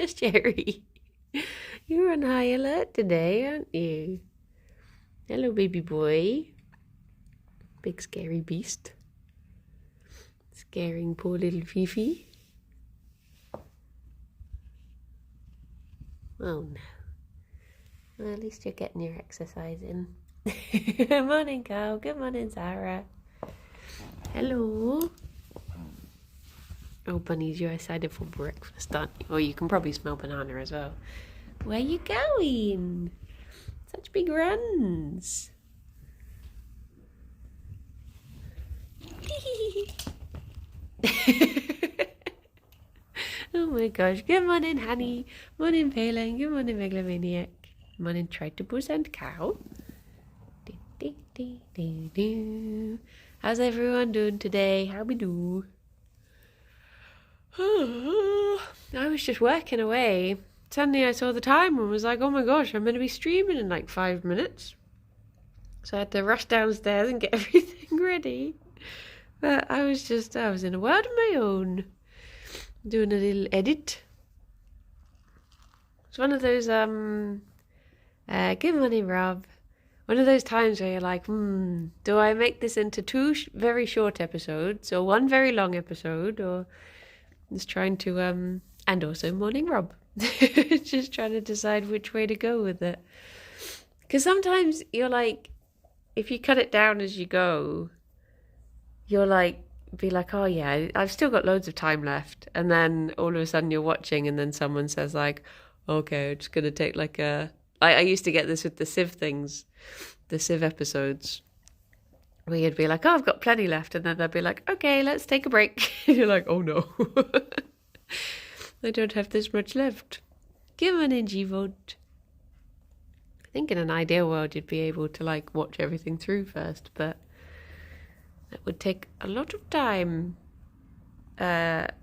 just Gerry. You're on high alert today, aren't you? Hello, baby boy. Big scary beast. Scaring poor little Fifi. Oh no. Well, at least you're getting your exercise in. Good morning, Carl. Good morning, Sarah. Hello. Oh, bunnies, you're excited for breakfast, aren't you? Oh, you can probably smell banana as well. Where you going? Such big runs. Oh my gosh. Good morning, honey. Morning, Phelan. Good morning, Megalomaniac. Morning, Tritobus and Cow. How's everyone doing today? How we do? I was just working away. Suddenly I saw the time and was like, oh my gosh, I'm going to be streaming in like 5 minutes. So I had to rush downstairs and get everything ready. But I was in a world of my own. Doing a little edit. It's one of those, good morning, Rob. One of those times where you're like, do I make this into 2 very short episodes or 1 very long episode, or just trying to, and also morning, Rob. Just trying to decide which way to go with it. Because sometimes you're like, if you cut it down as you go, you're like, be like, oh yeah, I've still got loads of time left. And then all of a sudden you're watching and then someone says like, okay, it's going to take like I used to get this with the Civ things, the Civ episodes, where you'd be like, oh, I've got plenty left. And then they'd be like, okay, let's take a break. You're like, oh no, I don't have this much left. Give an NG vote. I think in an ideal world you'd be able to like watch everything through first, but that would take a lot of time. But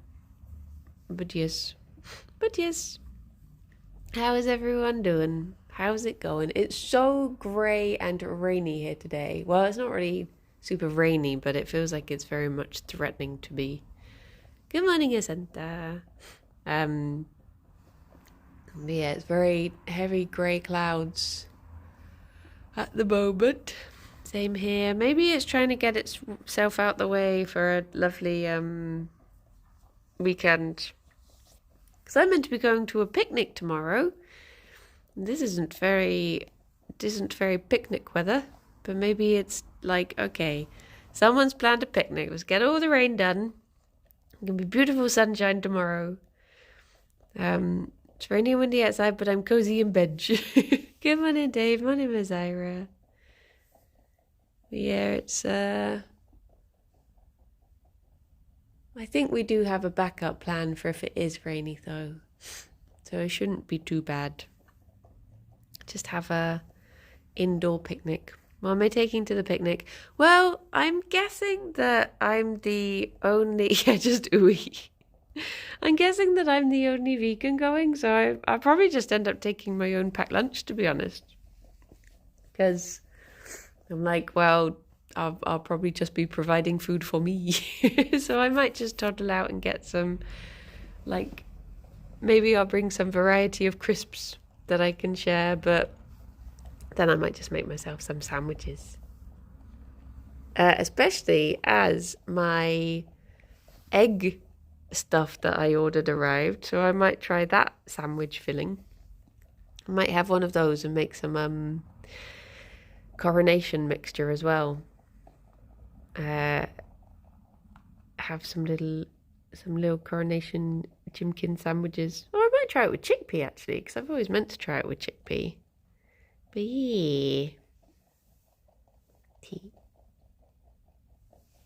yes. How is everyone doing? How's it going? It's so grey and rainy here today. Well, it's not really super rainy, but it feels like it's very much threatening to be. Good morning, Asanta. Yeah, it's very heavy grey clouds at the moment. Same here. Maybe it's trying to get itself out the way for a lovely weekend. Because I'm meant to be going to a picnic tomorrow. This isn't very picnic weather, but maybe it's like, okay, someone's planned a picnic. Let's get all the rain done. It's gonna be beautiful sunshine tomorrow. It's rainy and windy outside, but I'm cozy in bed. Good morning, Dave. My name is Ira. Yeah, it's I think we do have a backup plan for if it is rainy though. So it shouldn't be too bad. Just have a indoor picnic. What am I taking to the picnic? Well, I'm guessing that I'm the only just ooey. I'm guessing that I'm the only vegan going, so I'll probably just end up taking my own packed lunch, to be honest. Because I'm like, well, I'll probably just be providing food for me. So I might just toddle out and get some, like, maybe I'll bring some variety of crisps that I can share, but then I might just make myself some sandwiches. Especially as my egg stuff that I ordered arrived, so I might try that sandwich filling. I might have one of those and make some coronation mixture as well. Have some little coronation chimkin sandwiches. Or I might try it with chickpea actually, because I've always meant to try it with chickpea. But yeah. Tea.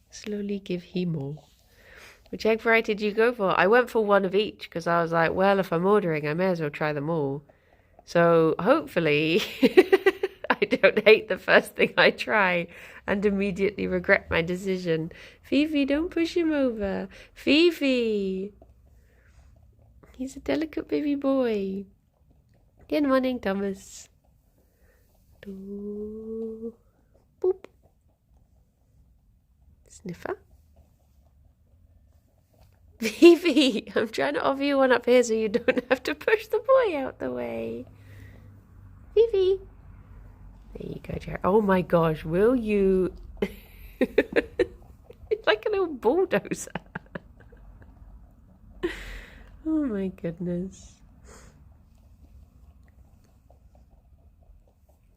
Slowly give he more. Which egg variety did you go for? I went for one of each because I was like, well, if I'm ordering, I may as well try them all. So hopefully I don't hate the first thing I try and immediately regret my decision. Fifi, don't push him over. Fifi! He's a delicate baby boy. Good morning, Thomas. Boop. Sniffer. Fifi, I'm trying to offer you one up here so you don't have to push the boy out the way. Fifi. There you go, Gerry. Oh my gosh, will you... It's like a little bulldozer. Oh my goodness.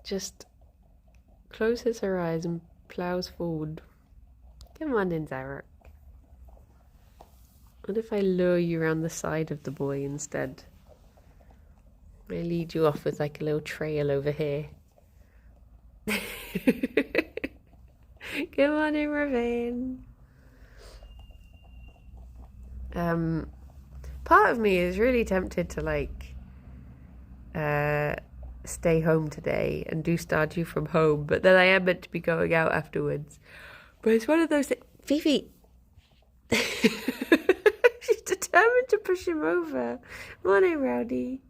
Just closes her eyes and plows forward. Come on in, Zarek. What if I lure you around the side of the boy instead? I lead you off with like a little trail over here. Come on in, Raven. Part of me is really tempted to like stay home today and do Stardew from home, but then I am meant to be going out afterwards. But it's one of those things. Fifi! She's determined to push him over. Morning, Rowdy.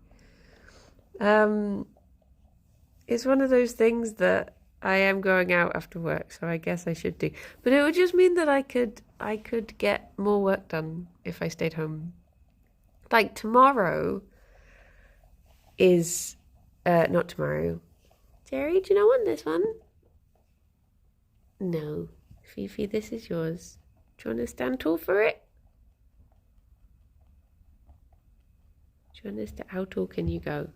It's one of those things that I am going out after work, so I guess I should do. But it would just mean that I could get more work done if I stayed home. Like tomorrow is not tomorrow. Gerry, do you not want this one? No. Fifi, this is yours. Do you want to stand tall for it? Do you want to how tall can you go?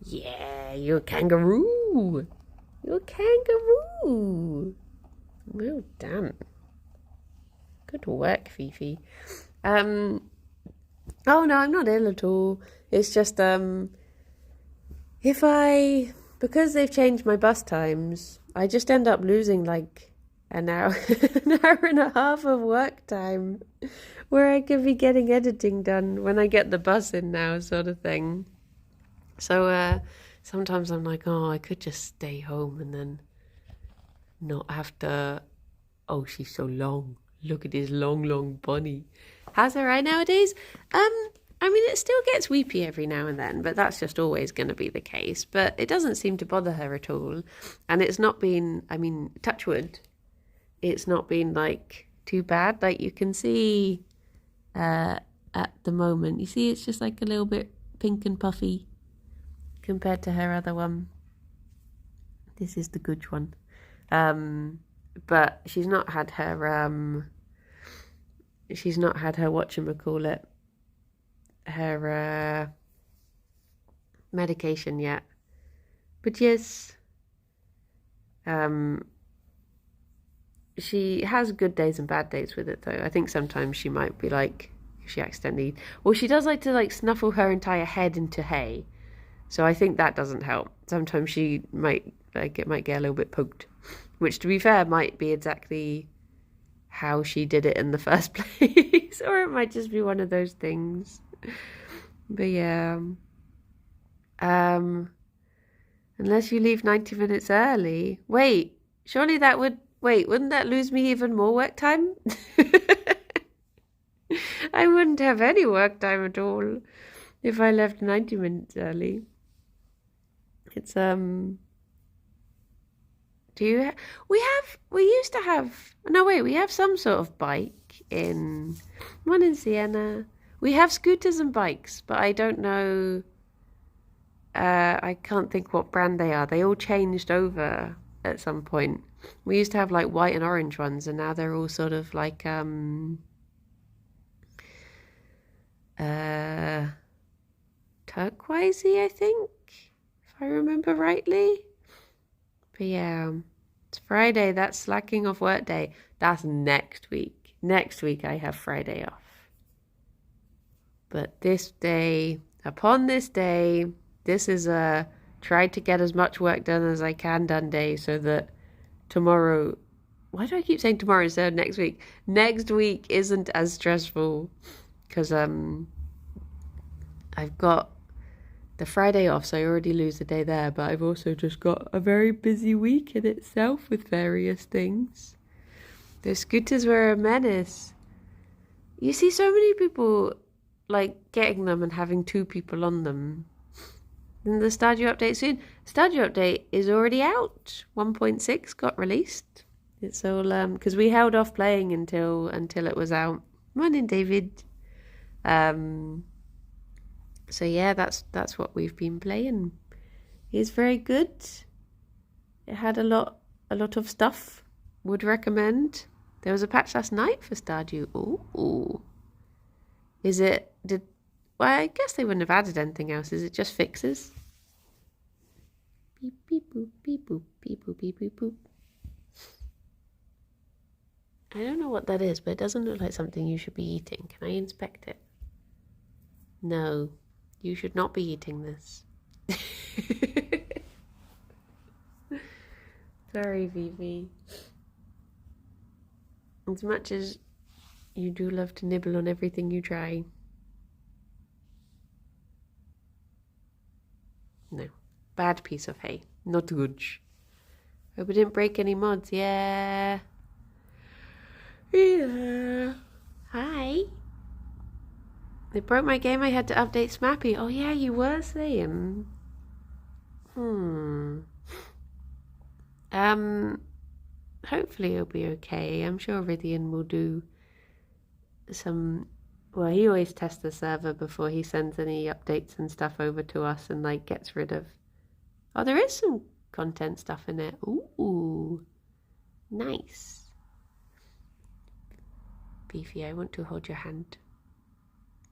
Yeah, you're a kangaroo. You're a kangaroo. Well done. Good work, Fifi. Oh no, I'm not ill at all. It's just because they've changed my bus times, I just end up losing like an hour and a half of work time where I could be getting editing done when I get the bus in now, sort of thing. So sometimes I'm like, oh, I could just stay home and then not have to. Oh, she's so long. Look at his long bunny. How's her eye nowadays? I mean, it still gets weepy every now and then, but that's just always going to be the case. But it doesn't seem to bother her at all. And it's not been, I mean, touch wood, it's not been, like, too bad. Like, you can see at the moment, you see it's just, like, a little bit pink and puffy compared to her other one. This is the good one. But she's not had her, whatchamacallit, her medication yet. But yes, she has good days and bad days with it though. I think sometimes she might be like, she accidentally, well, she does like to like snuffle her entire head into hay. So I think that doesn't help. Sometimes she might like, it might get a little bit poked, which to be fair might be exactly how she did it in the first place. Or it might just be one of those things. But yeah, unless you leave 90 minutes early. Wait, surely that would, wouldn't that lose me even more work time? I wouldn't have any work time at all if I left 90 minutes early. It's, we have some sort of bike in, one in Siena. We have scooters and bikes, but I don't know, I can't think what brand they are. They all changed over at some point. We used to have like white and orange ones, and now they're all sort of like, turquoisey, I think, if I remember rightly. But yeah, it's Friday. That's slacking off work day. That's next week. Next week I have Friday off. But this day, upon this day, this is a try to get as much work done as I can done day so that tomorrow, why do I keep saying tomorrow instead of next week? Next week isn't as stressful because I've got the Friday off, so I already lose a day there, but I've also just got a very busy week in itself with various things. The scooters were a menace. You see so many people like getting them and having two people on them. And the Stardew update soon. Stardew update is already out. 1.6 got released. It's all because we held off playing until it was out. Morning, David. So yeah, that's what we've been playing. It's very good. It had a lot of stuff. Would recommend. There was a patch last night for Stardew. Ooh. Is it well, I guess they wouldn't have added anything else. Is it just fixes? Beep beep boop beep boop beep boop beep beep boop. I don't know what that is, but it doesn't look like something you should be eating. Can I inspect it? No, you should not be eating this. Sorry, Vivi. As much as you do love to nibble on everything you try. No. Bad piece of hay. Not good. Hope it didn't break any mods. Yeah. Yeah. Hi. They broke my game. I had to update Smappy. Oh yeah, you were saying. Hopefully it'll be okay. I'm sure Rydian will do some. Well, he always tests the server before he sends any updates and stuff over to us and like gets rid of. Oh, there is some content stuff in it. Ooh, nice. Beefy, I want to hold your hand.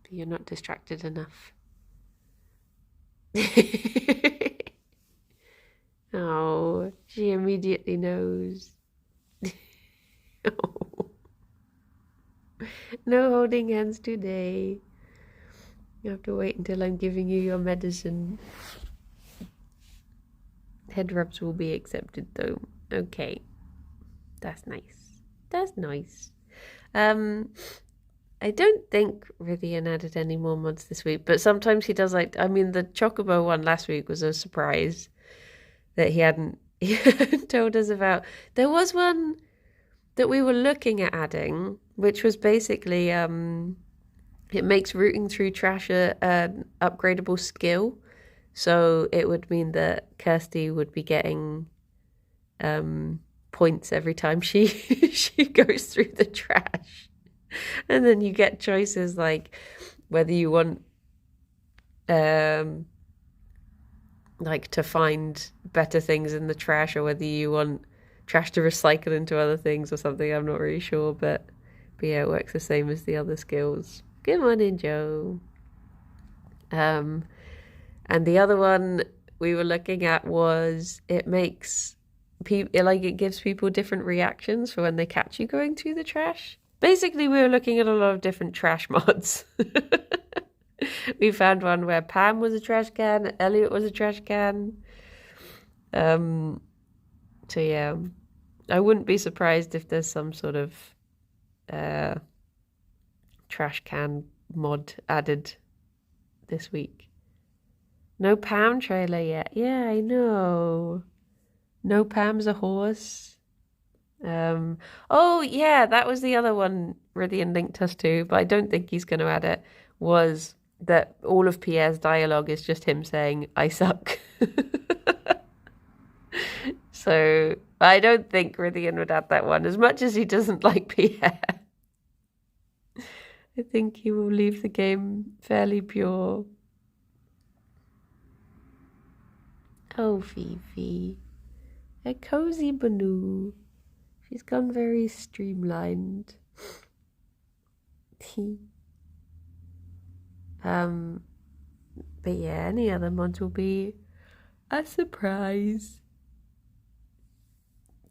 But you're not distracted enough. Oh, she immediately knows. Oh. No holding hands today. You have to wait until I'm giving you your medicine. Head rubs will be accepted though. Okay. That's nice. That's nice. I don't think Rydian added any more mods this week, but sometimes he does the Chocobo one last week was a surprise that he hadn't told us about. There was one that we were looking at adding, which was basically it makes rooting through trash an upgradable skill. So it would mean that Kirsty would be getting points every time she she goes through the trash. And then you get choices like whether you want like to find better things in the trash or whether you want trash to recycle into other things or something. I'm not really sure, but yeah, it works the same as the other skills. Good morning, Joe. And the other one we were looking at was it makes people it gives people different reactions for when they catch you going through the trash. Basically, we were looking at a lot of different trash mods. We found one where Pam was a trash can, Elliot was a trash can. So yeah, I wouldn't be surprised if there's some sort of trash can mod added this week. No Pam trailer yet. Yeah, I know. No Pam's a horse. Oh yeah, that was the other one Rydian linked us to, but I don't think he's going to add it, was that all of Pierre's dialogue is just him saying, I suck. So I don't think Rydian would add that one, as much as he doesn't like Pierre. I think he will leave the game fairly pure. Oh, Fifi. A cozy Banu. She's gone very streamlined. But yeah, any other mods will be a surprise.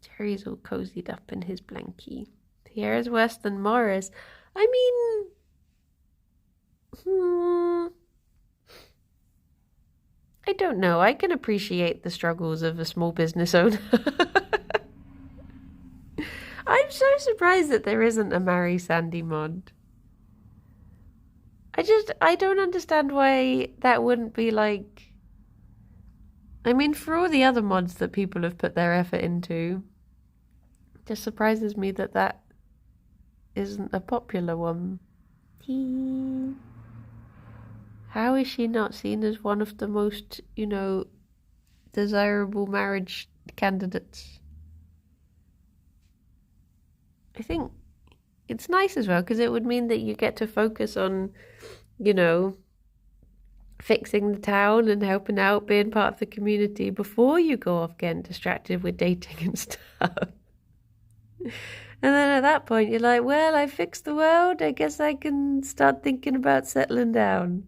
Jerry's all cozied up in his blankie. Pierre's worse than Morris. I mean, I don't know. I can appreciate the struggles of a small business owner. I'm so surprised that there isn't a Marry Sandy mod. I don't understand why that wouldn't be like... I mean, for all the other mods that people have put their effort into, it just surprises me that that isn't a popular one. How is she not seen as one of the most, desirable marriage candidates? I think it's nice as well because it would mean that you get to focus on, you know, fixing the town and helping out, being part of the community before you go off getting distracted with dating and stuff. And then at that point, you're like, well, I fixed the world. I guess I can start thinking about settling down.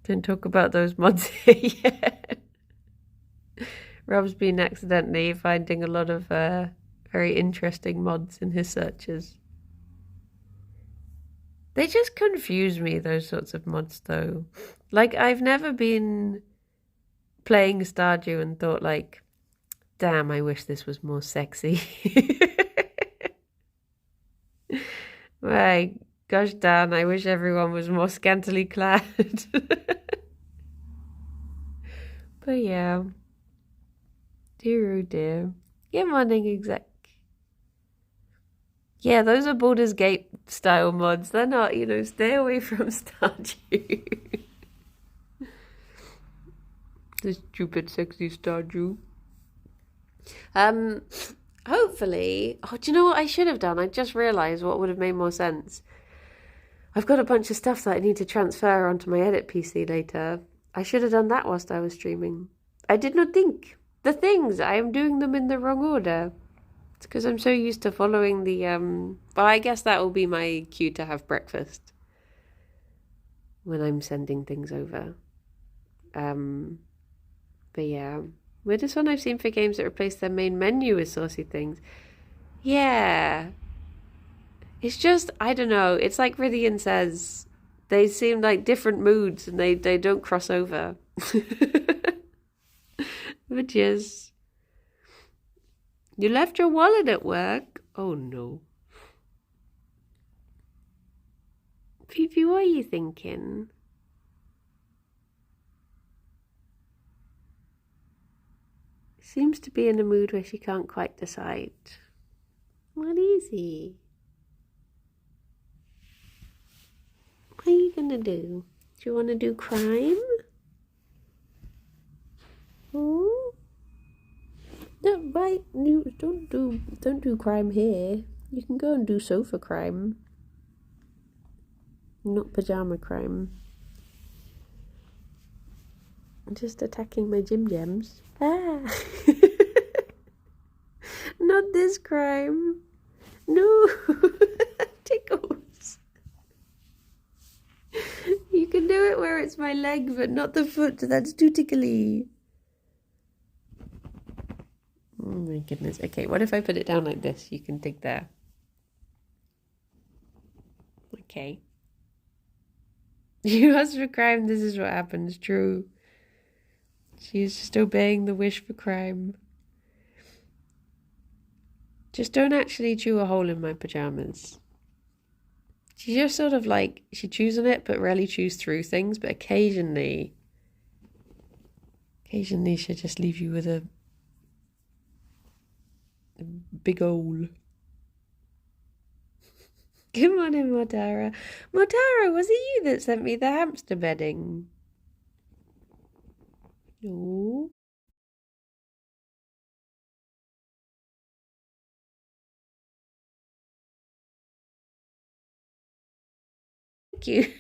Don't talk about those mods here yet. Rob's been accidentally finding a lot of very interesting mods in his searches. They just confuse me, those sorts of mods, though. Like, I've never been playing Stardew and thought, like, damn, I wish this was more sexy. My gosh darn, I wish everyone was more scantily clad. But yeah. Dear oh dear. Good morning, exec. Yeah, those are Baldur's Gate style mods. They're not, you know, stay away from Stardew. The stupid sexy Stardew. Hopefully, oh, do you know what I should have done? I just realised what would have made more sense. I've got a bunch of stuff that I need to transfer onto my edit PC later. I should have done that whilst I was streaming. I did not think. The things, I am doing them in the wrong order. It's because I'm so used to following the, well, I guess that will be my cue to have breakfast when I'm sending things over. But yeah. Weirdest one I've seen for games that replace their main menu with saucy things. Yeah. It's just, I don't know. It's like Rythian says, they seem like different moods and they don't cross over. Which is, you left your wallet at work? Oh no. Fifi, what are you thinking? Seems to be in a mood where she can't quite decide. What is he? What are you gonna do? Do you want to do crime? Oh, no, right. You don't do crime here. You can go and do sofa crime, not pajama crime. I'm just attacking my gym gems. Ah, not this crime. No, tickles. You can do it where it's my leg, but not the foot. That's too tickly. Oh my goodness. Okay, what if I put it down like this? You can dig there. Okay. You asked for crime, this is what happens. True. She is just obeying the wish for crime. Just don't actually chew a hole in my pajamas. She just sort of like, she chews on it, but rarely chews through things. But occasionally she'll just leave you with a big hole. Good morning, Mortara. Mortara, was it you that sent me the hamster bedding? No. Thank you.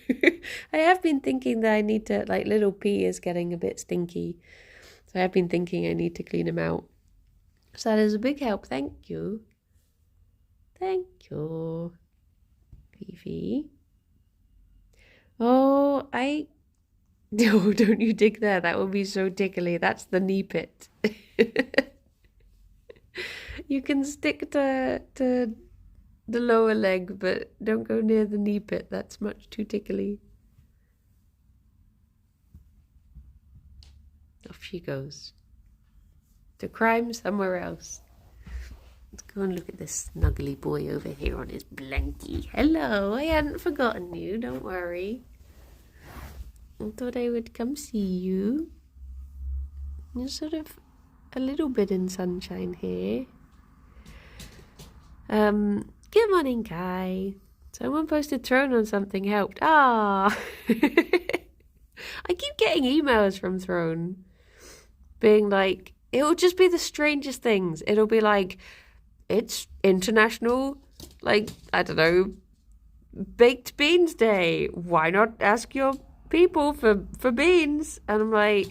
I have been thinking that I need to, like, little P is getting a bit stinky. So I have been thinking I need to clean him out. So that is a big help. Thank you. Thank you. Fifi. Oh, no, don't you dig there. That would be so tickly. That's the knee pit. You can stick to the lower leg, but don't go near the knee pit. That's much too tickly. Off she goes. To crime somewhere else. Let's go and look at this snuggly boy over here on his blankie. Hello, I hadn't forgotten you, don't worry. I thought I would come see you. You're sort of a little bit in sunshine here. Good morning, Kai. Someone posted Throne on something helped. Ah! I keep getting emails from Throne being like, it will just be the strangest things. It'll be like, it's International like, I don't know, baked beans day. Why not ask your people for beans? And I'm like,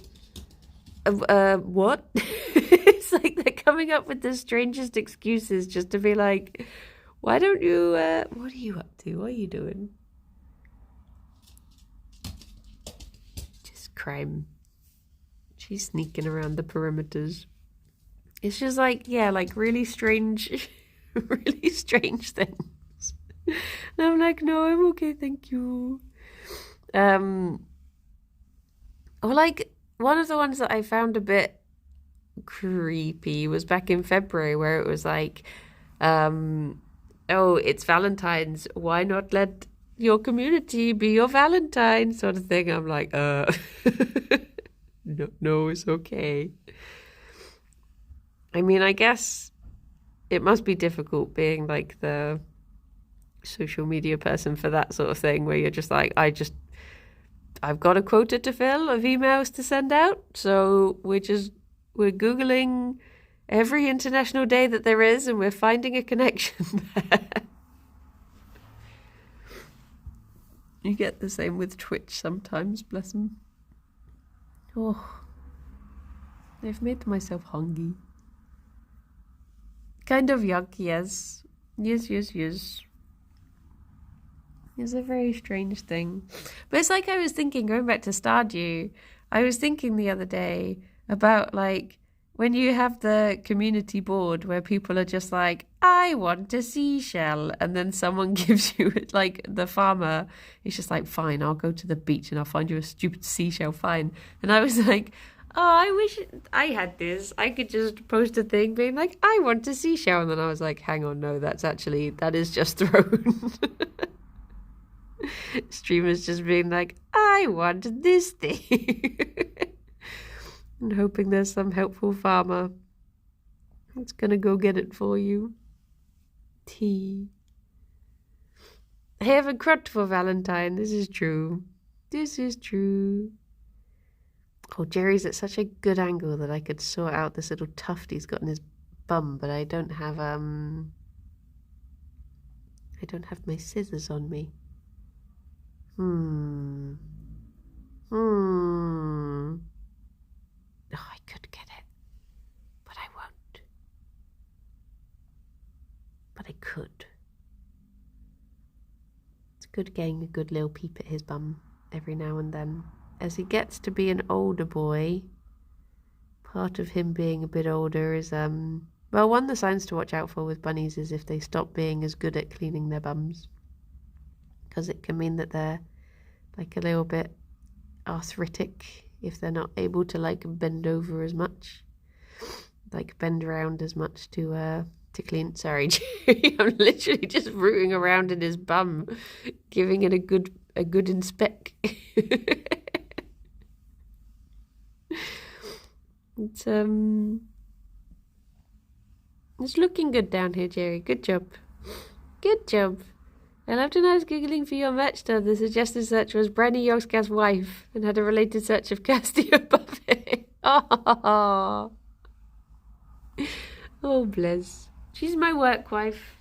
what? It's like they're coming up with the strangest excuses just to be like, why don't you, what are you up to? What are you doing? Just crime. She's sneaking around the perimeters. It's just like, yeah, like really strange, really strange things. And I'm like, no, I'm okay, thank you. Or like, one of the ones that I found a bit creepy was back in February, where it was like, oh, it's Valentine's. Why not let your community be your Valentine, sort of thing. I'm like, no, it's okay. I mean, I guess it must be difficult being like the social media person for that sort of thing, where you're just like, I've got a quota to fill of emails to send out, so we're Googling every international day that there is, and we're finding a connection there. You get the same with Twitch sometimes, bless them. Oh, I've made myself hungry. Kind of yuck, yes. Yes. It's a very strange thing. But it's like I was thinking, going back to Stardew, I was thinking the other day about like when you have the community board where people are just like, I want a seashell, and then someone gives you it, like the farmer is just like, fine, I'll go to the beach and I'll find you a stupid seashell, fine. And I was like, oh, I wish I had this. I could just post a thing being like, I want a seashell. And then I was like, hang on, no, that is just thrown. Streamers just being like, I want this thing. And hoping there's some helpful farmer that's gonna go get it for you. Tea. I have a crutch for Valentine. This is true. Oh, Jerry's at such a good angle that I could sort out this little tuft he's got in his bum, but I don't have my scissors on me. Oh, I could get it, but I won't. But I could. It's good getting a good little peep at his bum every now and then. As he gets to be an older boy, part of him being a bit older is, well, one of the signs to watch out for with bunnies is if they stop being as good at cleaning their bums. Because it can mean that they're like a little bit arthritic if they're not able to like bend over as much, like bend around as much to clean. Sorry, Jerry, I'm literally just rooting around in his bum, giving it a good inspect. It's looking good down here, Jerry. Good job. I loved when I was Googling for your merch store. The suggested search was Brenny Yogscast wife and had a related search of Kirsty above it. Oh, bless. She's my work wife.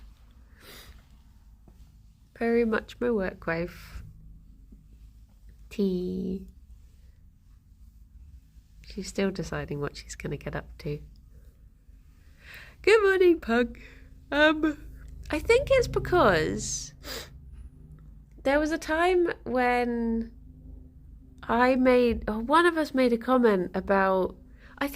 Very much my work wife. Tea. She's still deciding what she's going to get up to. Good morning, Pug. I think it's because there was a time when one of us made a comment about, I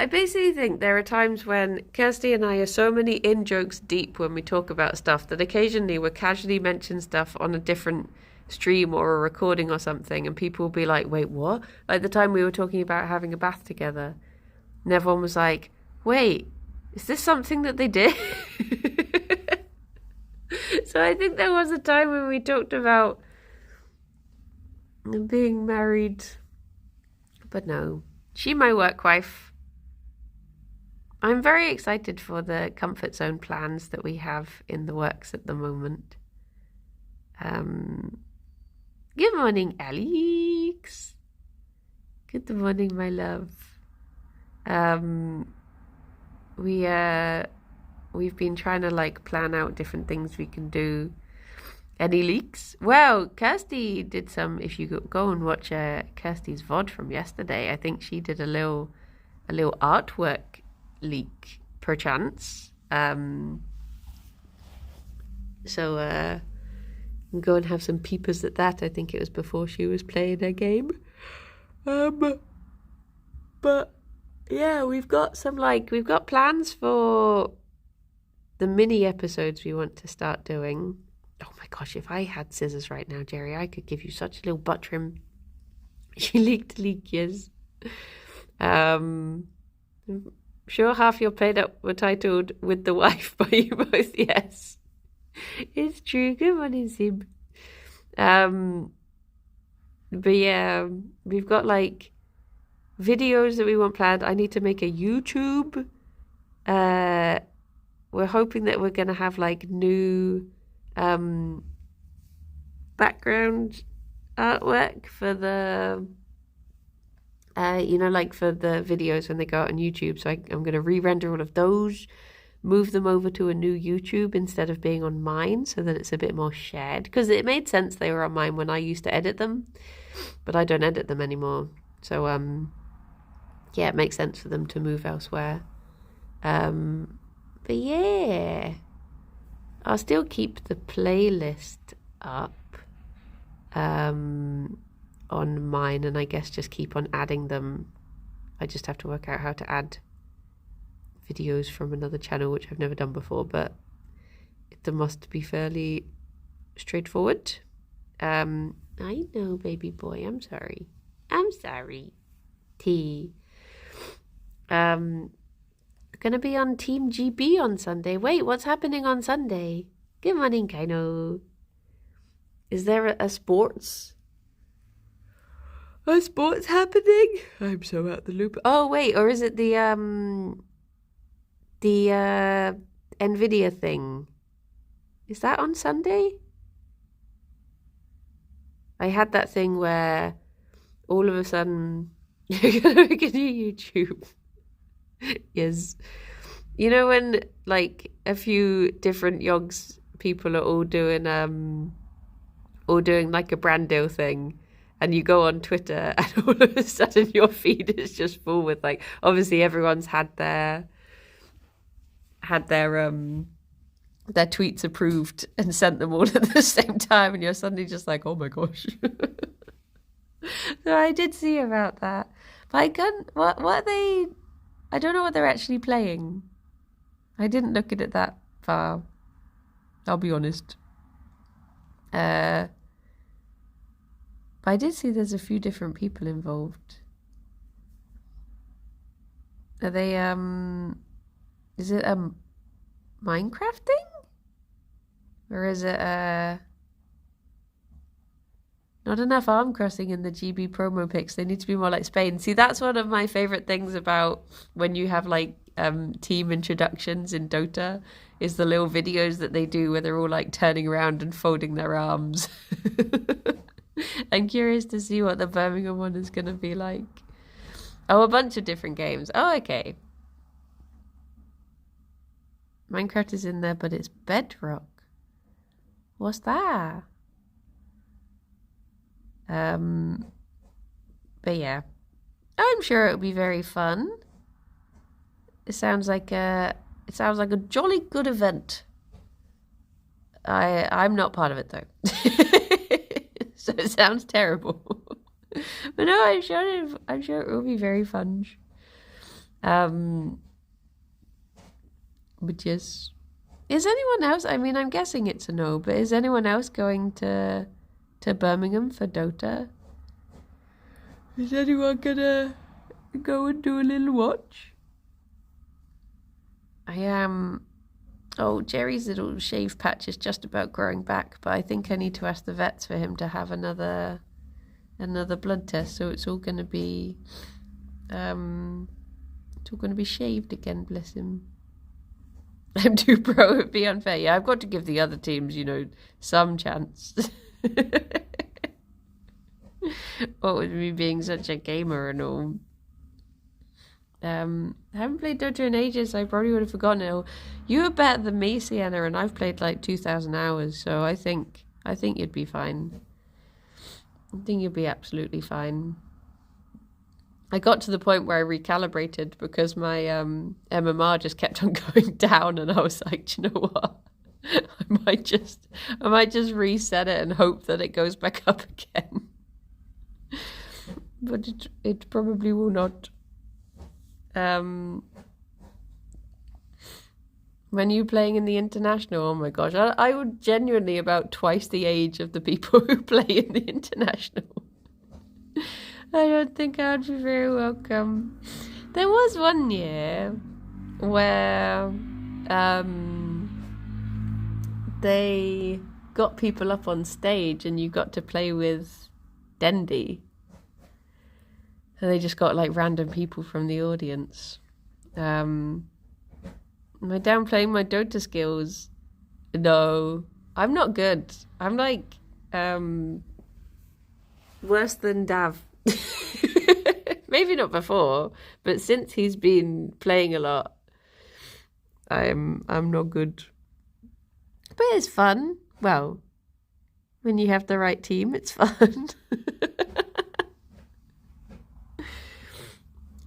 basically think there are times when Kirsty and I are so many in-jokes deep when we talk about stuff that occasionally we'll casually mention stuff on a different stream or a recording or something, and people will be like, wait, what? Like the time we were talking about having a bath together, and everyone was like, wait, is this something that they did? So I think there was a time when we talked about being married. But no, she my work wife. I'm very excited for the comfort zone plans that we have in the works at the moment. Good morning, Alex. Good morning, my love. we've been trying to like plan out different things we can do. Any leaks? Well, Kirsty did some. If you go and watch Kirsty's VOD from yesterday, I think she did a little artwork leak, perchance. So go and have some peepers at that. I think it was before she was playing her game. But yeah, we've got plans for the mini episodes we want to start doing. Oh my gosh, if I had scissors right now, Gerry, I could give you such a little butt trim. You leak, yes. Sure half your played up were titled With the Wife by you both, yes. It's true. Good morning, Sib. But yeah, we've got like videos that we want planned. I need to make a YouTube. We're hoping that we're gonna have like new background artwork for the like for the videos when they go out on YouTube. So I'm gonna re-render all of those, move them over to a new YouTube instead of being on mine, so that it's a bit more shared, because it made sense they were on mine when I used to edit them, but I don't edit them anymore. So yeah, it makes sense for them to move elsewhere. But yeah, I'll still keep the playlist up on mine, and I guess just keep on adding them. I just have to work out how to add videos from another channel, which I've never done before, but it must be fairly straightforward. I know, baby boy, I'm sorry. T. Gonna be on Team GB on Sunday. Wait, what's happening on Sunday? Good morning, Kaino. Is there a sports happening? I'm so out the loop. Oh wait, or is it the Nvidia thing? Is that on Sunday? I had that thing where all of a sudden you're gonna make a new YouTube. Yes. You know when like a few different Yogs people are all doing like a brand deal thing, and you go on Twitter and all of a sudden your feed is just full with like, obviously everyone's had their tweets approved and sent them all at the same time, and you're suddenly just like, oh my gosh. So I did see about that, but I can't. What are they? I don't know what they're actually playing. I didn't look at it that far, I'll be honest. But I did see there's a few different people involved. Are they, is it a Minecraft thing? Or is it not enough arm crossing in the GB promo pics? They need to be more like Spain. See, that's one of my favorite things about when you have like team introductions in Dota, is the little videos that they do where they're all like turning around and folding their arms. I'm curious to see what the Birmingham one is going to be like. Oh, a bunch of different games. Oh, okay. Minecraft is in there, but it's Bedrock. What's that? But yeah, I'm sure it'll be very fun. It sounds like a jolly good event. I'm not part of it though, so it sounds terrible. But no, I'm sure it will be very fun. But yes, is anyone else? I mean, I'm guessing it's a no, but is anyone else going to Birmingham for Dota? Is anyone gonna go and do a little watch? I am. Oh, Gerry's little shave patch is just about growing back, but I think I need to ask the vets for him to have another blood test, so it's all gonna be shaved again, bless him. I'm too pro, it'd be unfair. Yeah, I've got to give the other teams, some chance. What with me being such a gamer and all. I haven't played Dota in ages, so I probably would have forgotten it. You were better than me, Sienna, and I've played like 2,000 hours, so I think you'd be fine. I think you'd be absolutely fine. I got to the point where I recalibrated because my MMR just kept on going down, and I was like, do you know what? I might just reset it and hope that it goes back up again. But it probably will not. When you playing in the international, oh my gosh, I would genuinely about twice the age of the people who play in the international. I don't think I would be very welcome. There was one year where they got people up on stage and you got to play with Dendi. So they just got like random people from the audience. Am I downplaying my Dota skills? No, I'm not good. I'm like worse than Dav. Maybe not before, but since he's been playing a lot, I'm not good. But it's fun. Well, when you have the right team, it's fun.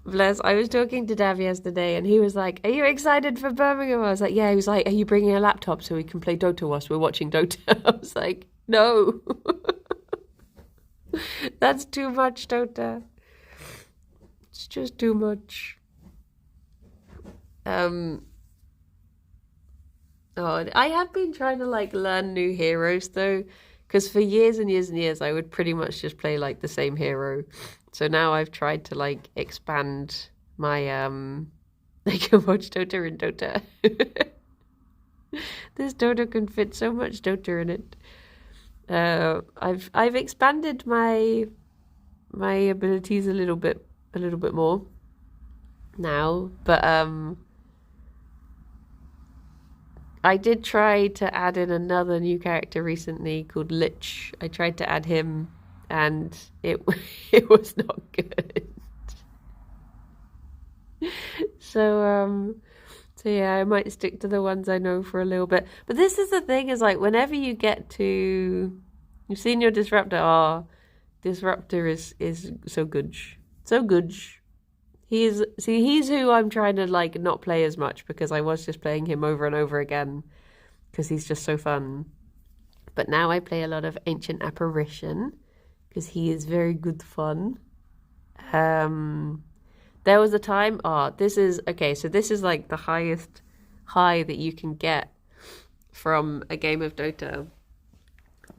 Bless. I was talking to Dav yesterday and he was like, are you excited for Birmingham? I was like, yeah. He was like, are you bringing a laptop so we can play Dota whilst we're watching Dota? I was like, no. That's too much, Dota. It's just too much. Oh, I have been trying to like learn new heroes though, because for years and years and years I would pretty much just play like the same hero. So now I've tried to like expand my I can watch Dota in Dota. This Dota can fit so much Dota in it. I've expanded my abilities a little bit more now, but I did try to add in another new character recently called Lich. I tried to add him and it was not good. So yeah, I might stick to the ones I know for a little bit. But this is the thing, is like whenever you get to, you've seen your Disruptor. Disruptor is so good. So good. He's who I'm trying to like not play as much, because I was just playing him over and over again because he's just so fun. But now I play a lot of Ancient Apparition because he is very good fun. There was a time, this is like the highest high that you can get from a game of Dota.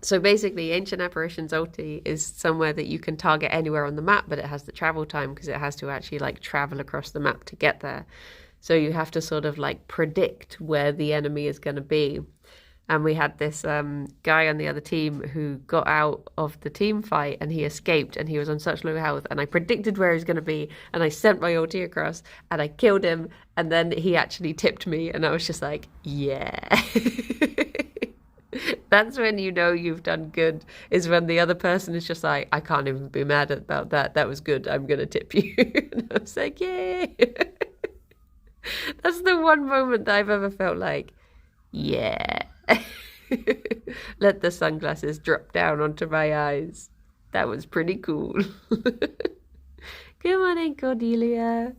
So basically, Ancient Apparition's ulti is somewhere that you can target anywhere on the map, but it has the travel time because it has to actually like travel across the map to get there. So you have to sort of like predict where the enemy is going to be. And we had this guy on the other team who got out of the team fight and he escaped and he was on such low health. And I predicted where he was going to be and I sent my ulti across and I killed him. And then he actually tipped me and I was just like, yeah. That's when you know you've done good, is when the other person is just like, I can't even be mad about that. That was good. I'm going to tip you. And I was like, yay. That's the one moment that I've ever felt like, yeah. Let the sunglasses drop down onto my eyes. That was pretty cool. Good morning, Cordelia.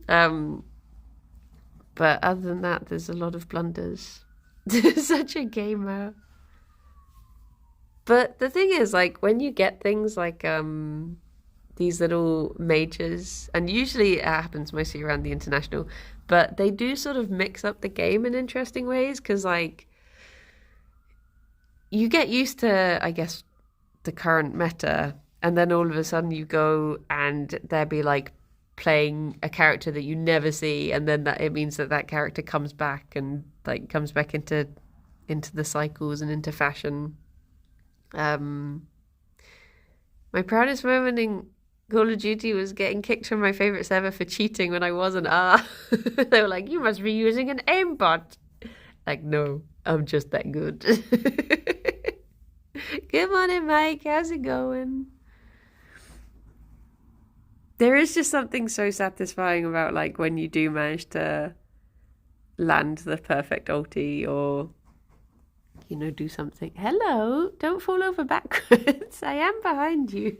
But other than that, there's a lot of blunders. Such a gamer. But the thing is, like, when you get things like these little majors, and usually it happens mostly around the international, but they do sort of mix up the game in interesting ways, because like you get used to, I guess, the current meta, and then all of a sudden you go and there be like playing a character that you never see, and then that it means that character comes back and like comes back into the cycles and into fashion. My proudest moment in Call of Duty was getting kicked from my favorite server for cheating when I wasn't. They were like, you must be using an aimbot. Like, no, I'm just that good. Good morning, Mike. How's it going? There is just something so satisfying about like when you do manage to land the perfect ulti or, you know, do something. Hello, don't fall over backwards. I am behind you.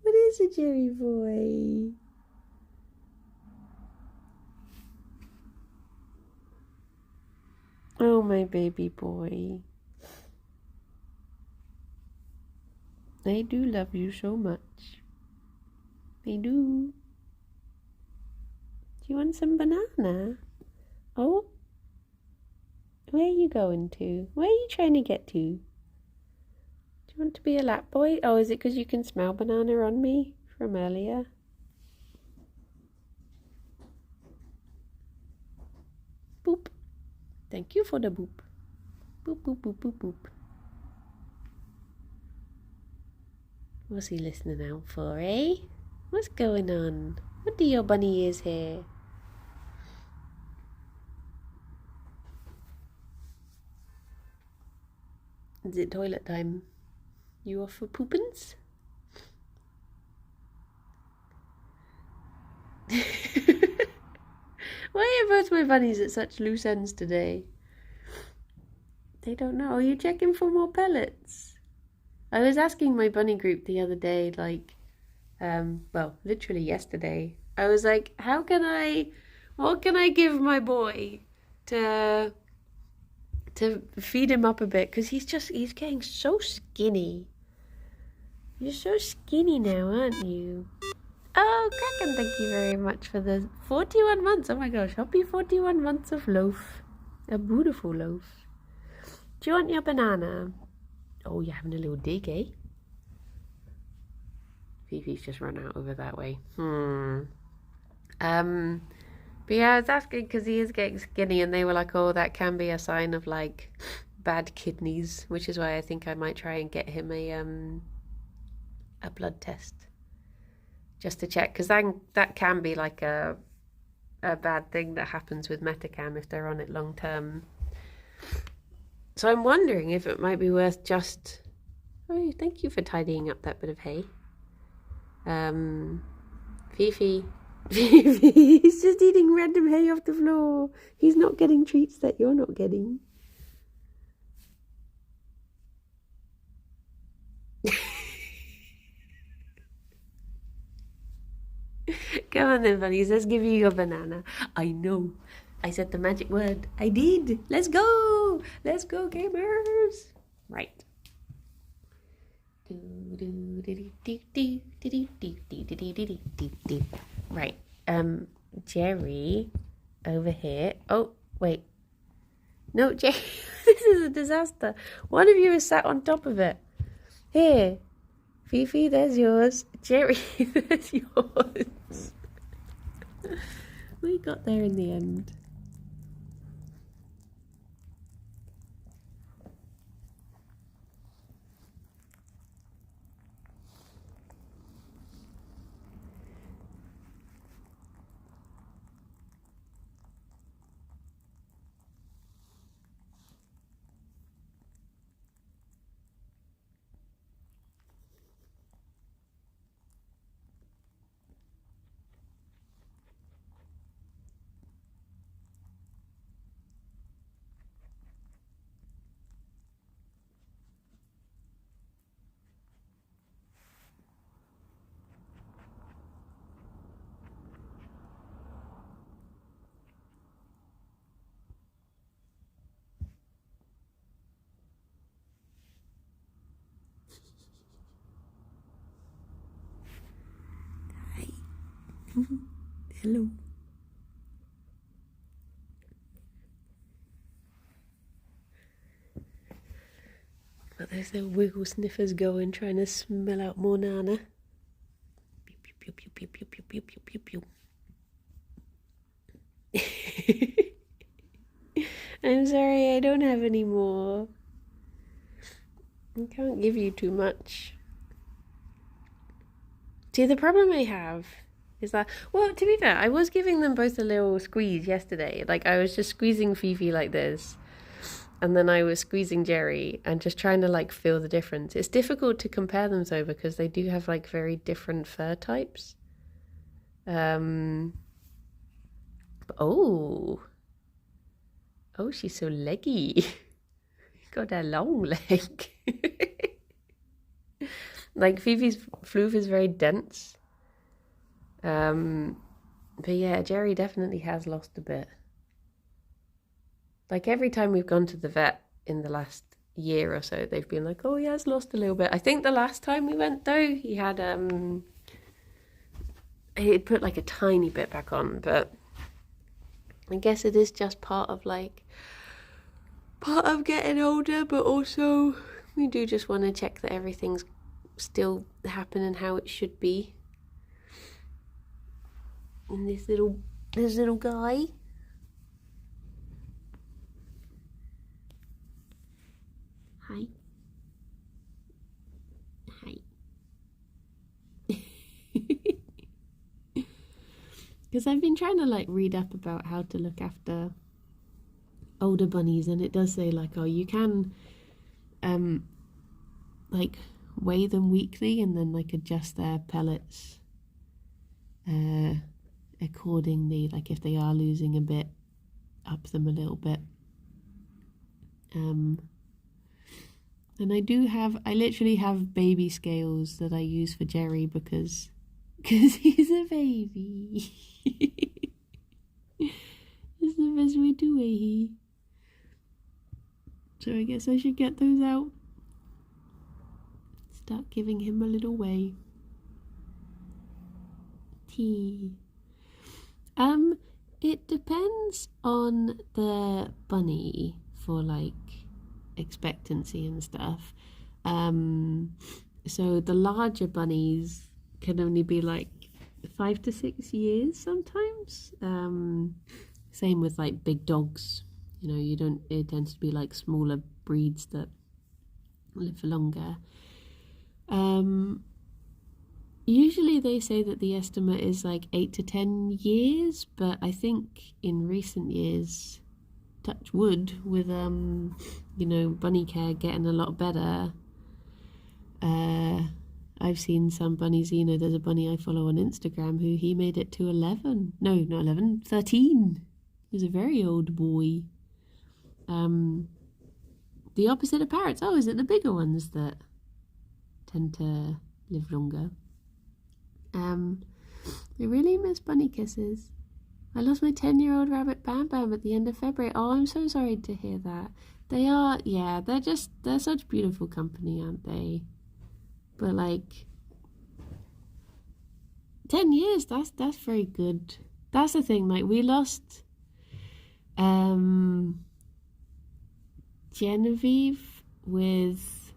What is it, Gerry boy? Oh, my baby boy. I do love you so much. I do. Do you want some banana? Oh, where are you going to? Where are you trying to get to? Do you want to be a lap boy? Oh, is it because you can smell banana on me from earlier? Boop. Thank you for the boop. Boop, boop, boop, boop, boop. What's he listening out for, eh? What's going on? What do your bunny ears hear? Is it toilet time? You off for poopins? Why are both my bunnies at such loose ends today? They don't know. Are you checking for more pellets? I was asking my bunny group the other day, like, well, literally yesterday. I was like, what can I give my boy to feed him up a bit? Because he's getting so skinny. You're so skinny now, aren't you? Oh, Kraken, thank you very much for the 41 months. Oh my gosh, happy 41 months of loaf. A beautiful loaf. Do you want your banana? Oh, you're having a little dig, eh? Fifi's just run out over that way. But yeah, I was asking because he is getting skinny, and they were like, oh, that can be a sign of like bad kidneys, which is why I think I might try and get him a blood test just to check, because that can be like a bad thing that happens with Metacam if they're on it long term. So I'm wondering if it might be worth just... Oh, thank you for tidying up that bit of hay. Fifi. He's just eating random hay off the floor. He's not getting treats that you're not getting. Come on then, bunnies. Let's give you your banana. I know. I said the magic word. I did. Let's go. Let's go, gamers. Right. Right. Gerry over here. Oh, wait. No, Gerry. This is a disaster. One of you is sat on top of it. Here. Fifi, there's yours. Gerry, there's yours. We got there in the end. Hello. But there's no wiggle sniffers going, trying to smell out more nana. Pew, pew, pew, pew, pew, pew, pew, pew, pew, pew. I'm sorry, I don't have any more. I can't give you too much. See, the problem I have is that, well, to be fair, I was giving them both a little squeeze yesterday. Like, I was just squeezing Fifi like this. and then I was squeezing Gerry and just trying to like feel the difference. It's difficult to compare them though because they do have like very different fur types. Oh, she's so leggy. Got a long leg. Like Fifi's floof is very dense. But yeah, Gerry definitely has lost a bit. Like every time we've gone to the vet in the last year or so, they've been like, oh, he has lost a little bit. I think the last time we went though, he had he'd put like a tiny bit back on, but I guess it is just part of getting older, but also we do just want to check that everything's still happening how it should be. And this little guy. Hi. Because I've been trying to like read up about how to look after older bunnies, and it does say like, oh, you can like weigh them weekly and then like adjust their pellets accordingly, like if they are losing a bit, up them a little bit. And I literally have baby scales that I use for Gerry because he's a baby. It's the best way to weigh. So I guess I should get those out. Start giving him a little weigh. Tea. It depends on the bunny for like expectancy and stuff. So the larger bunnies can only be like 5 to 6 years sometimes. Same with like big dogs. You know, it tends to be like smaller breeds that live for longer. Usually they say that the estimate is like 8 to 10 years, but I think in recent years, touch wood, with bunny care getting a lot better, I've seen some bunnies. There's a bunny I follow on Instagram who he made it to 11. No, not 11, 13. He's a very old boy. The opposite of parrots. Oh, is it the bigger ones that tend to live longer? I really miss bunny kisses. I lost my 10-year-old rabbit Bam Bam at the end of February. Oh, I'm so sorry to hear that. They're such beautiful company, aren't they? But like 10 years, that's very good. That's the thing, like we lost Genevieve with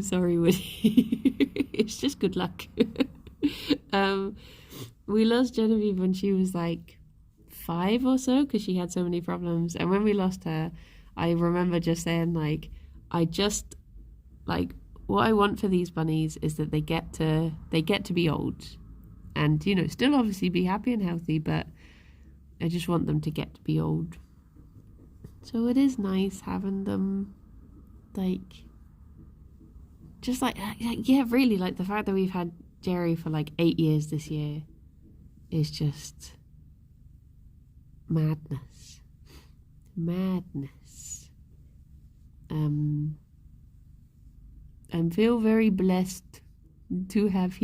sorry, Woody. It's just good luck. We lost Genevieve when she was like 5 or so because she had so many problems, and when we lost her, I remember just saying like, what I want for these bunnies is that they get to be old and still obviously be happy and healthy, but I just want them to get to be old. So it is nice having them like just like yeah, really, like the fact that we've had Gerry for like 8 years this year is just madness. I feel very blessed to have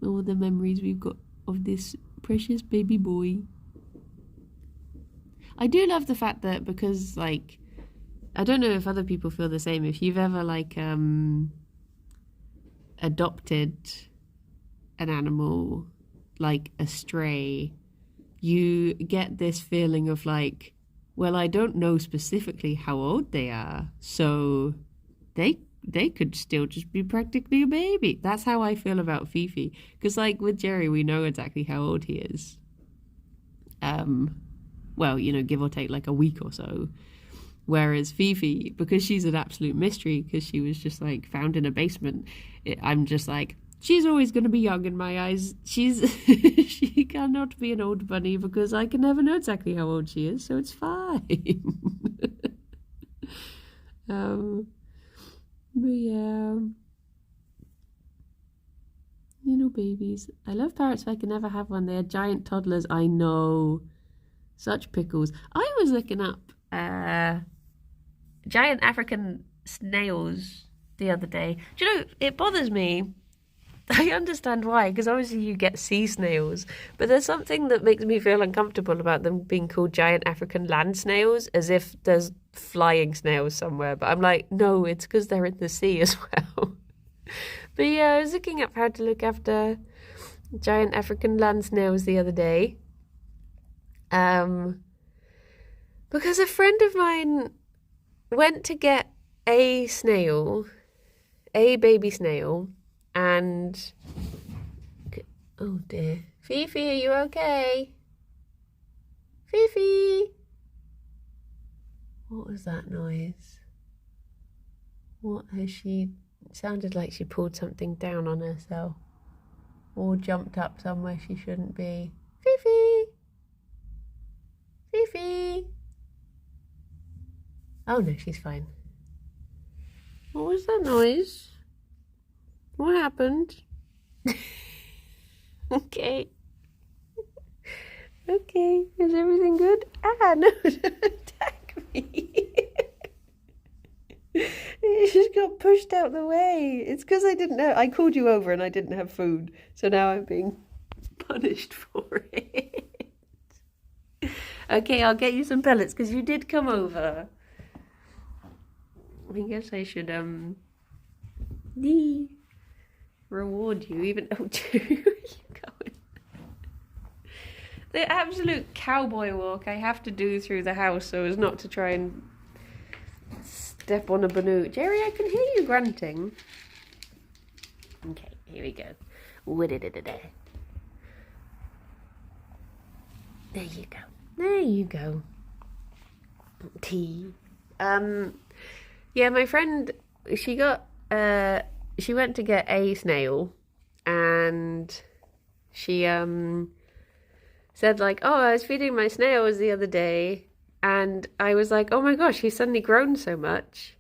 all the memories we've got of this precious baby boy. I do love the fact that, because like, I don't know if other people feel the same, if you've ever like adopted an animal, like a stray, you get this feeling of like, well, I don't know specifically how old they are, so they could still just be practically a baby. That's how I feel about Fifi, because like with Gerry, we know exactly how old he is. Well, give or take like a week or so. Whereas Fifi, because she's an absolute mystery, because she was just like found in a basement, I'm just like, she's always going to be young in my eyes. She cannot be an old bunny because I can never know exactly how old she is, so it's fine. But yeah, babies. I love parrots. If I can never have one. They are giant toddlers. I know, such pickles. I was looking up giant African snails the other day. Do you know, it bothers me. I understand why, because obviously you get sea snails, but there's something that makes me feel uncomfortable about them being called giant African land snails, as if there's flying snails somewhere. But I'm like, no, it's because they're in the sea as well. But yeah, I was looking up how to look after giant African land snails the other day. Because a friend of mine went to get a baby snail, and oh dear, Fifi, are you okay? Fifi, what was that noise? What has she? It sounded like she pulled something down on herself, or jumped up somewhere she shouldn't be. Fifi, Fifi. Oh no, she's fine. What was that noise? What happened? Okay. Okay, is everything good? Ah, no, don't attack me. You just got pushed out the way. It's because I didn't know. I called you over and I didn't have food. So now I'm being punished for it. Okay, I'll get you some pellets because you did come over. I guess I should, reward you, even though where are you going? The absolute cowboy walk I have to do through the house so as not to try and step on a banu. Gerry, I can hear you grunting. Okay, here we go. There you go. There you go. Tea. Yeah, my friend, she went to get a snail, and she said like, oh, I was feeding my snails the other day, and I was like, oh my gosh, he's suddenly grown so much.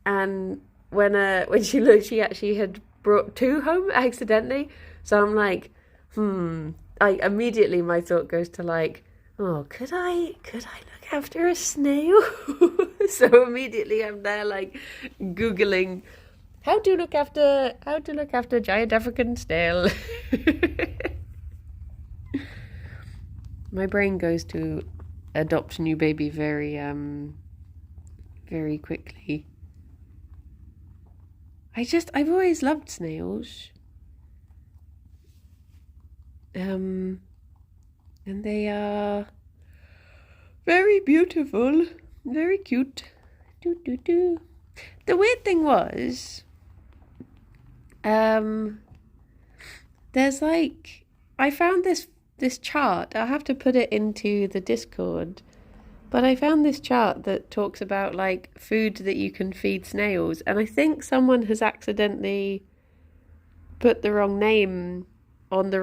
And when she looked, she actually had brought two home accidentally. So I'm like, immediately my thought goes to like, oh, could I look after a snail? So immediately I'm there like Googling how to look after a giant African snail. My brain goes to adopt a new baby very quickly. I've always loved snails. And they are very beautiful, very cute. The weird thing was, there's like, I found this chart. I'll have to put it into the Discord. But I found this chart that talks about like food that you can feed snails, and I think someone has accidentally put the wrong name on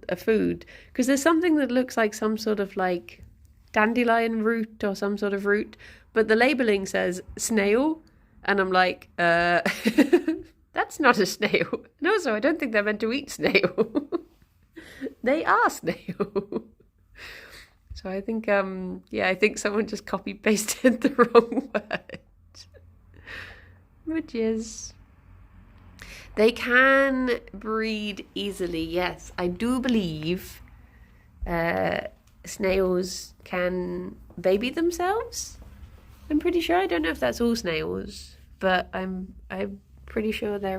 a food, because there's something that looks like some sort of like dandelion root or some sort of root, but the labeling says snail, and I'm like, that's not a snail. And also, I don't think they're meant to eat snail. They are snail. So I think, I think someone just copy-pasted the wrong word. Which is, they can breed easily, yes. I do believe snails can baby themselves. I'm pretty sure. I don't know if that's all snails, but I'm pretty sure they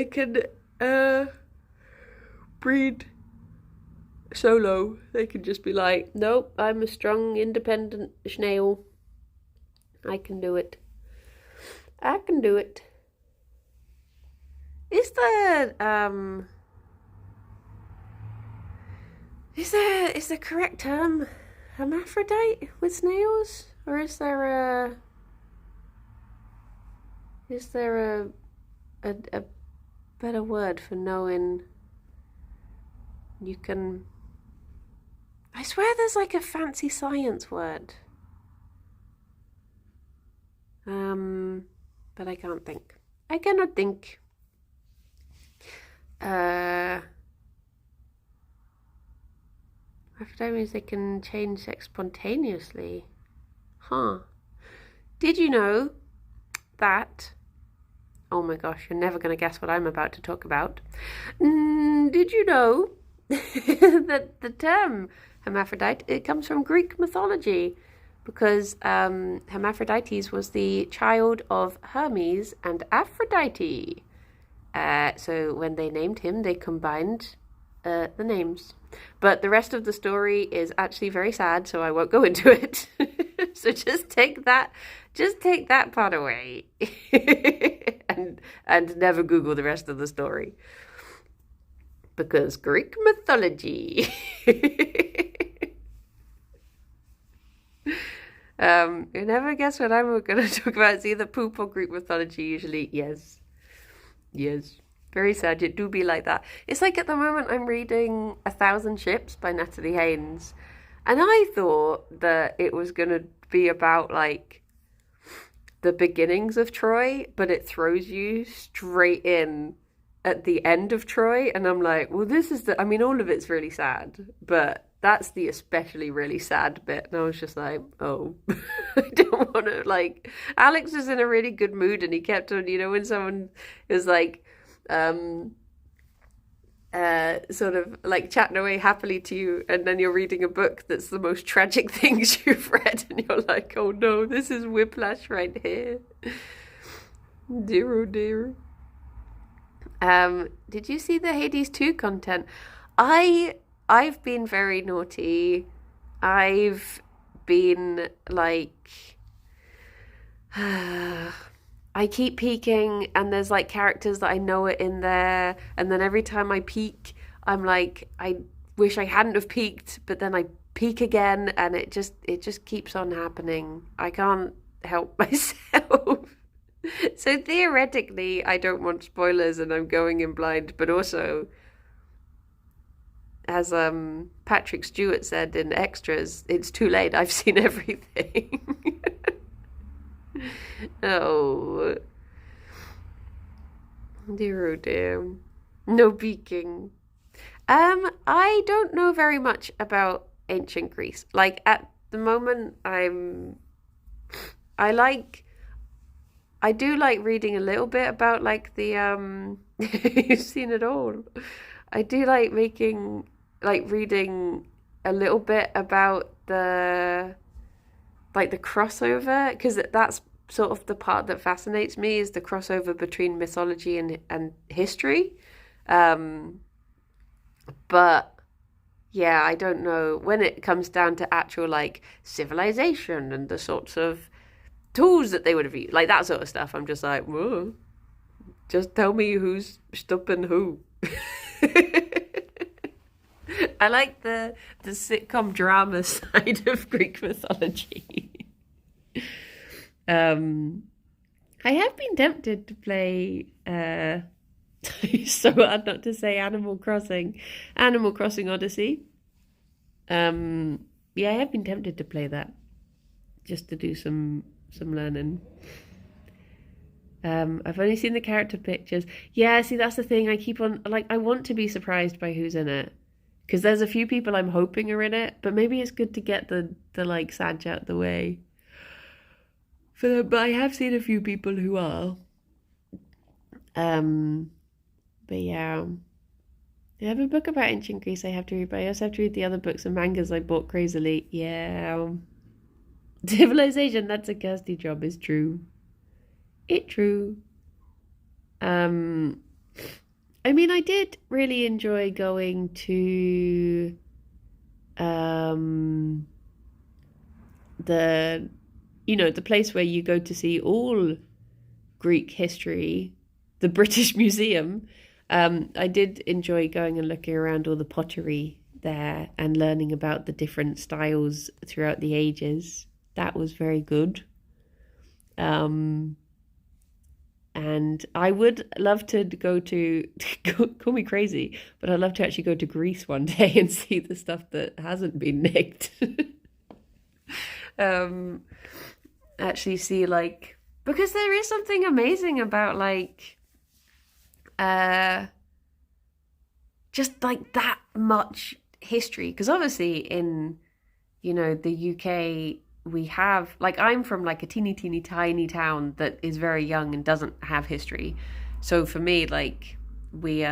can breed solo. They can just be like, nope, I'm a strong, independent snail. I can do it. I can do it. Is the correct term hermaphrodite with snails, or is there a a better word for knowing you can. I swear there's like a fancy science word. But I can't think. I cannot think. That means they can change sex spontaneously. Huh. Did you know that... Oh my gosh, you're never going to guess what I'm about to talk about. Did you know that the term hermaphrodite, it comes from Greek mythology, because Hermaphrodites was the child of Hermes and Aphrodite. So when they named him, they combined the names. But the rest of the story is actually very sad, so I won't go into it. So just take that part away, and never Google the rest of the story, because Greek mythology. You never guess what I'm going to talk about. It's either poop or Greek mythology. Usually, yes. Very sad. It do be like that. It's like at the moment I'm reading 1,000 Ships by Natalie Haynes, and I thought that it was going to be about like the beginnings of Troy, but it throws you straight in at the end of Troy, and I'm like, well, this is I mean, all of it's really sad, but that's the especially really sad bit. And I was just like, oh, I don't want to, like, Alex was in a really good mood, and he kept on, when someone is like, sort of like chatting away happily to you, and then you're reading a book that's the most tragic things you've read, and you're like, oh no, this is whiplash right here. Dear, oh dear. Did you see the Hades 2 content? I've been very naughty. I've been like, I keep peeking, and there's like characters that I know are in there, and then every time I peek, I'm like, I wish I hadn't have peeked, but then I peek again, and it just keeps on happening. I can't help myself. So theoretically, I don't want spoilers, and I'm going in blind, but also, as Patrick Stewart said in Extras, it's too late. I've seen everything. Oh. Dear, oh dear. No peeking. I don't know very much about ancient Greece. Like, at the moment, I do like reading a little bit about like the you've seen it all. I do like reading a little bit about the crossover, because that's sort of the part that fascinates me, is the crossover between mythology and history. But yeah, I don't know, when it comes down to actual like civilization and the sorts of tools that they would have used, like that sort of stuff, I'm just like, whoa, just tell me who's stopping who. I like the sitcom drama side of Greek mythology. I have been tempted to play so hard not to say Animal Crossing Odyssey. Yeah, I have been tempted to play that, just to do some learning. I've only seen the character pictures. Yeah, see, that's the thing. I keep on, like, I want to be surprised by who's in it, because there's a few people I'm hoping are in it, but maybe it's good to get the like Sanj out the way. But I have seen a few people who are. But yeah. I have a book about ancient Greece I have to read, but I also have to read the other books and mangas I bought crazily. Yeah. Civilization, that's a Kirsty job, is true. It true. I mean, I did really enjoy going to the place where you go to see all Greek history, the British Museum. I did enjoy going and looking around all the pottery there and learning about the different styles throughout the ages. That was very good. And I would love to go to, call me crazy, but I'd love to actually go to Greece one day and see the stuff that hasn't been nicked. Actually see like, because there is something amazing about like, just like that much history. Because obviously in, the UK, we have, like, I'm from like a teeny tiny town that is very young and doesn't have history. So for me, like, we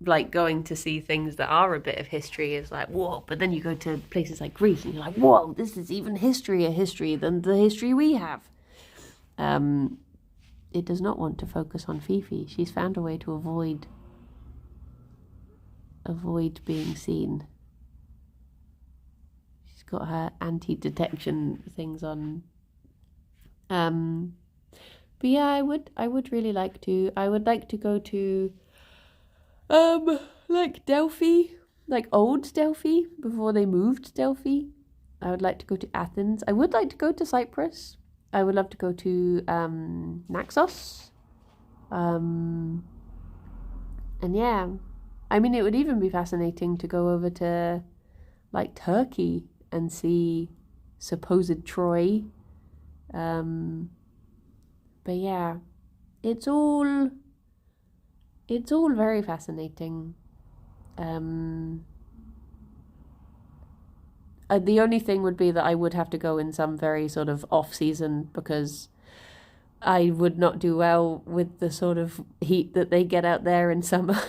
like going to see things that are a bit of history is like, whoa. But then you go to places like Greece and you're like, whoa, this is even history than the history we have. It does not want to focus on Fifi. She's found a way to avoid being seen. She's got her anti-detection things on. But yeah, I would really like to. I would like to go to like Delphi, like old Delphi before they moved Delphi. I would like to go to Athens. I would like to go to Cyprus. I would love to go to Naxos. And yeah, I mean, it would even be fascinating to go over to like Turkey and see supposed Troy. But yeah, it's all very fascinating. The only thing would be that I would have to go in some very sort of off season, because I would not do well with the sort of heat that they get out there in summer.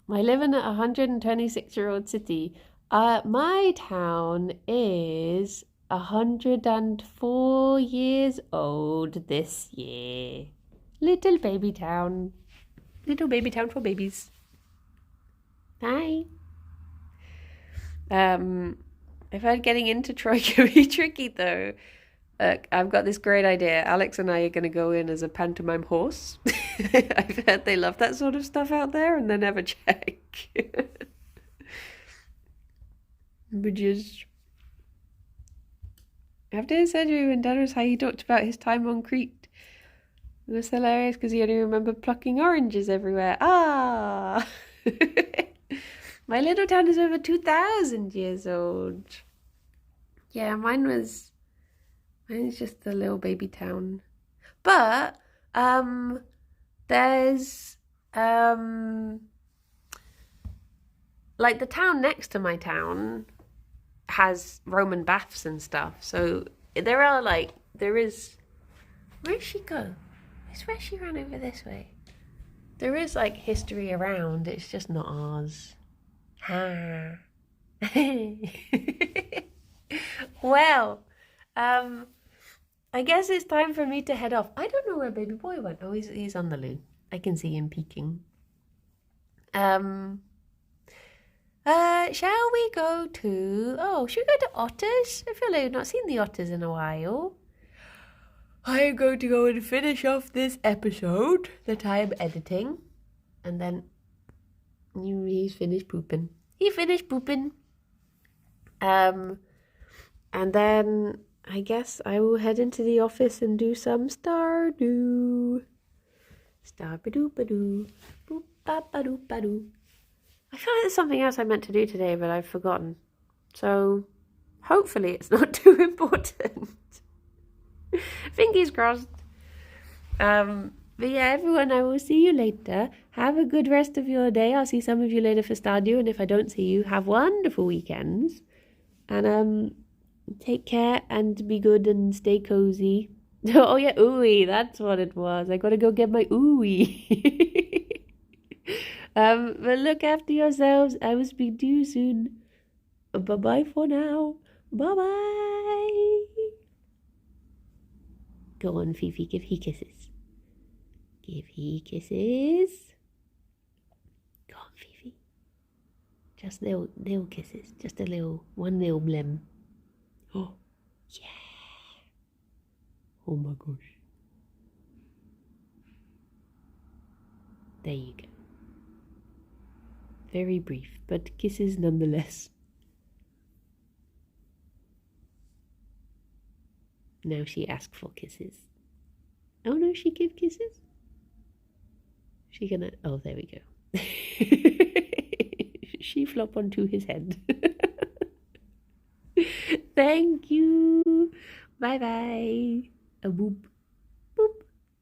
I live in a 126-year-old city. My town is 104 years old this year. Little baby town. Little baby town for babies. Hi. I've heard getting into Troy can be tricky though. I've got this great idea. Alex and I are going to go in as a pantomime horse. I've heard they love that sort of stuff out there and they never check. But just after his surgery, when Dad was high, he talked about his time on Crete. It was hilarious because he only remembered plucking oranges everywhere. Ah! My little town is over 2,000 years old. Yeah, mine's just a little baby town. But there's like the town next to my town has Roman baths and stuff. So there is, where'd she go? I swear she ran over this way. There is like history around, it's just not ours. Ha. Well, I guess it's time for me to head off. I don't know where baby boy went. Oh, he's on the loo. I can see him peeking. Shall we go to... Oh, should we go to otters? I feel like we've not seen the otters in a while. I'm going to go and finish off this episode that I am editing. And then... He's finished pooping. He finished pooping. And then I guess I will head into the office and do some Stardew. Starbadoo-badoo. Boop-ba-ba-doo-ba-doo. I feel like there's something else I meant to do today, but I've forgotten. So, hopefully it's not too important. Fingers crossed. But yeah, everyone, I will see you later. Have a good rest of your day. I'll see some of you later for Stardew, and if I don't see you, have wonderful weekends. And take care and be good and stay cozy. Oh yeah, ooey, that's what it was. I gotta go get my ooey. But look after yourselves. I will speak to you soon. Bye-bye for now. Bye-bye. Go on, Fifi, give he kisses. Give he kisses. Go on, Fifi. Just little kisses. Just one little blim. Oh, yeah. Oh my gosh. There you go. Very brief, but kisses nonetheless. Now she asks for kisses. Oh no, she give kisses? She gonna... Oh, there we go. She flop onto his head. Thank you. Bye-bye. A boop.